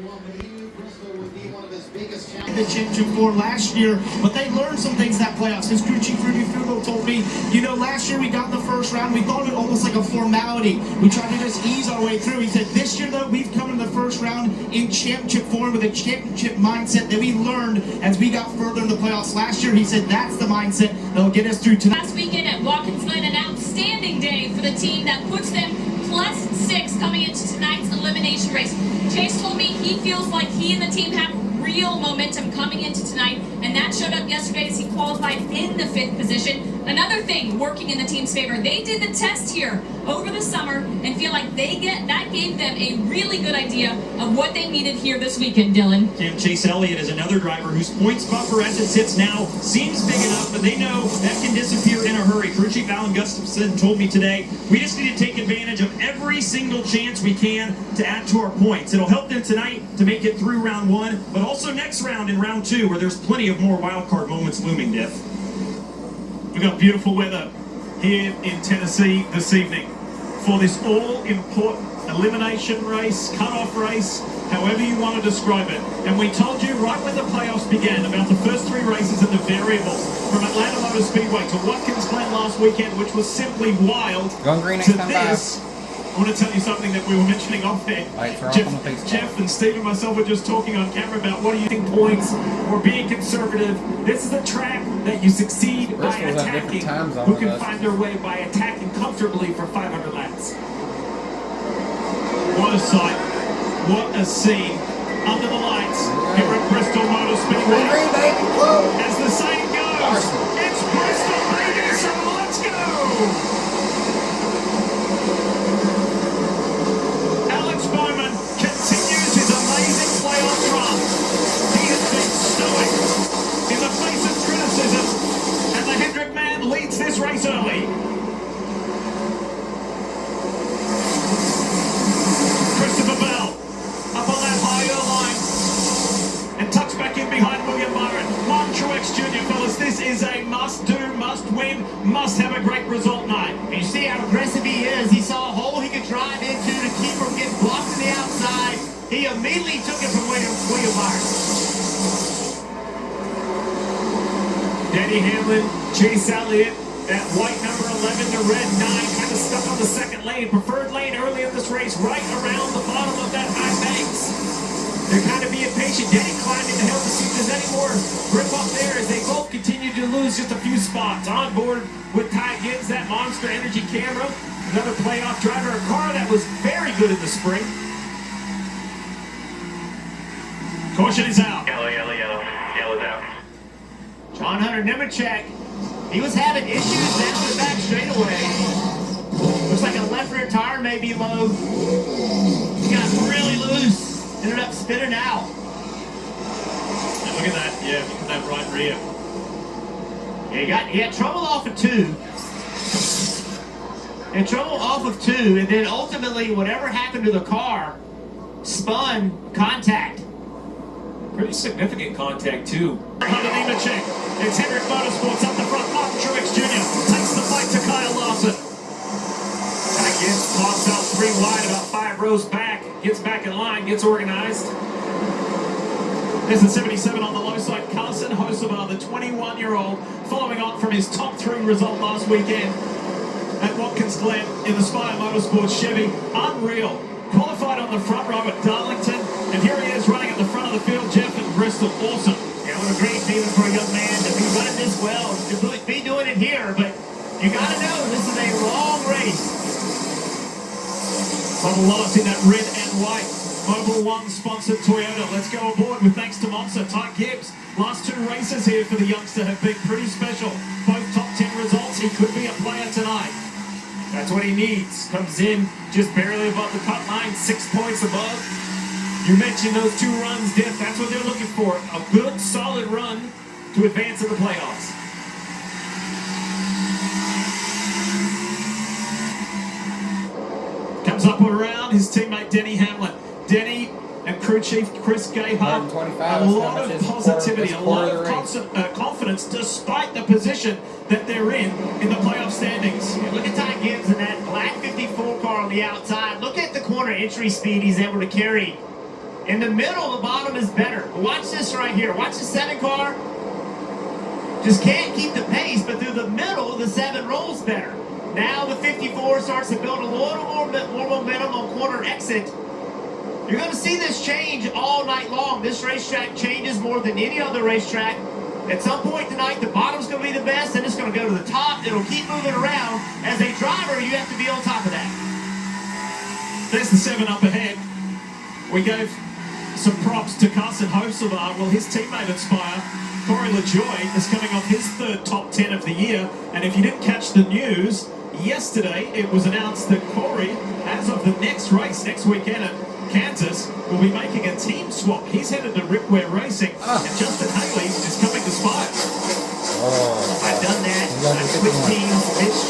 but he knew Bristol would be one of his biggest challenges. The championship for last year, but they learned some things that playoffs. His crew chief Rudy Fugo told me, you know, last year we got in the first round, we thought it almost like a formality. We tried to just ease our way through. He said, this year though, we've come in the first round in championship form with a championship mindset that we learned as we got further in the playoffs last year. He said that's the mindset that'll get us through tonight. Last weekend at Watkins Glen, an outstanding day for the team that puts them +6 coming into tonight's elimination race. Chase told me he feels like he and the team have real momentum coming into tonight, and that showed up yesterday as he qualified in the 5th position. Another thing working in the team's favor, they did the test here over the summer and feel like that gave them a really good idea of what they needed here this weekend, Dylan. Chase Elliott is another driver whose points buffer as it sits now seems big enough, but they know that can disappear in a hurry. Crew Chief Alan Gustafson told me today, we just need to take advantage of every single chance we can to add to our points. It'll help them tonight to make it through round 1, but also next round in round 2, where there's plenty of more wild card moments looming, Diff. We've got beautiful weather here in Tennessee this evening for this all-important elimination race, cut-off race, however you want to describe it. And we told you right when the playoffs began about the first 3 races and the variables from Atlanta Motor Speedway to Watkins Glen last weekend, which was simply wild, Going green to next time this. I want to tell you something that we were mentioning off there. Jeff and Steve and myself were just talking on camera about what do you think points or being conservative. This is a track that you succeed by attacking. Who can find their way by attacking comfortably for 500 laps. What a sight. What a scene. Under the lights here at Bristol Motor Speedway. As the saying goes, it's Bristol, baby, so let's go! Bowman continues his amazing playoff run. He has been stoic in the face of criticism, and the Hendrick man leads this race early. Christopher Bell up on that higher line and tucks back in behind William Byron. Martin Truex Jr., fellas, this is a must-do, must-win, must-have a great result night. And you see how aggressive he is. He saw a hole he could drive into to keep from getting blocked on the outside. He immediately took it from William Byron. Denny Hamlin, Chase Elliott, that white number 11 to red 9, kind of stuck on the second lane, preferred lane early in this race, right around the bottom of that high banks. They're kind of being patient. Denny climbing the hill to see if there's any more grip up there as they both continue to lose just a few spots. On board with Ty Gibbs, that Monster Energy camera, another playoff driver, a car that was very good in the spring. Caution is out. Yellow, yellow, yellow. Yellow's out. John Hunter Nemechek, he was having issues down the back straightaway. Looks like a left rear tire may be low. He got really loose. Ended up spinning out. And look at that, yeah, look at that right rear. Yeah, he had trouble off of 2. And trouble off of 2, and then ultimately whatever happened to the car spun contact. Pretty significant contact, too. Under Nemechek, it's Hendrick Motorsports up the front. Martin Truex Jr. takes the fight to Kyle Larson. Again, pops out 3 wide, about 5 rows back. Gets back in line, gets organized. There's the 77 on the low side. Carson Hocevar, the 21-year-old, following on from his top 3 result last weekend at Watkins Glen in the Spire Motorsports Chevy. Unreal. Qualified on the front row at Darlington, and here he is running at the front of the field, Jeff in Bristol. Awesome. Yeah, what a great feeling for a young man to be running this well, to be doing it here, but you got to know this is a long race. Bubba Wallace in that red and white Mobil 1 sponsored Toyota. Let's go aboard with thanks to Monza. Ty Gibbs, last 2 races here for the youngster have been pretty special. Both top 10 results. He could be a player tonight. That's what he needs. Comes in just barely above the cut line, 6 points above. You mentioned those 2 runs, Diff. That's what they're looking for. A good, solid run to advance in the playoffs. Comes up around his teammate Denny Hamlin. Denny and crew chief Chris Gayhart. A lot of positivity, a lot of confidence despite the position that they're in the playoff standings. Yeah, look at Ty Gibbs in that black 54 car on the outside. Look at the corner entry speed he's able to carry. In the middle, the bottom is better. But watch this right here. Watch the 7 car. Just can't keep the pace, but through the middle, the 7 rolls better. Now the 54 starts to build a little more momentum on corner exit. You're going to see this change all night long. This racetrack changes more than any other racetrack. At some point tonight, the bottom's going to be the best, and it's going to go to the top. It'll keep moving around. As a driver, you have to be on top of that. There's the 7 up ahead. We gave some props to Carson Hocevar. Well, his teammate Inspire, Corey LaJoy, is coming off his 3rd top 10 of the year. And if you didn't catch the news, yesterday it was announced that Corey, as of the next race, next weekend at Kansas, will be making a team swap. He's headed to Ripware Racing, and Justin Haley is coming to Spire. I've done that. I've switched teams.